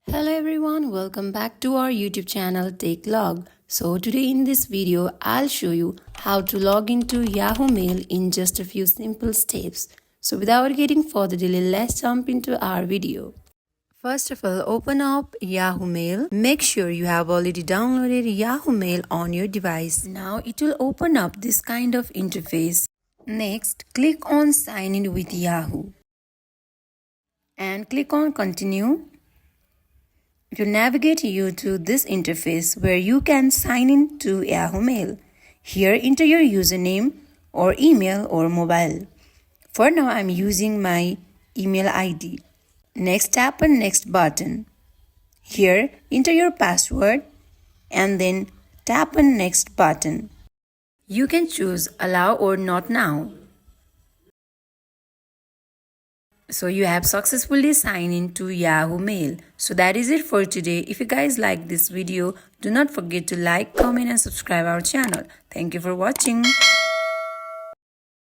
Hello everyone, welcome back to our YouTube channel Take Log. So today in this video, I'll show you how to log into Yahoo Mail in just a few simple steps. So without getting further delay, let's jump into our video. First of all, open up Yahoo Mail. Make sure you have already downloaded Yahoo Mail on your device. Now it will open up this kind of interface. Next, click on Sign in with Yahoo and click on Continue. It will navigate you to this interface where you can sign in to Yahoo Mail. Here, enter your username or email or mobile. For now, I'm using my email ID. Next, tap on Next button. Here, enter your password and then tap on Next button. You can choose Allow or Not Now. So you have successfully signed in to Yahoo Mail. So that is it for today. If you guys like this video, do not forget to like, comment and subscribe our channel. Thank you for watching.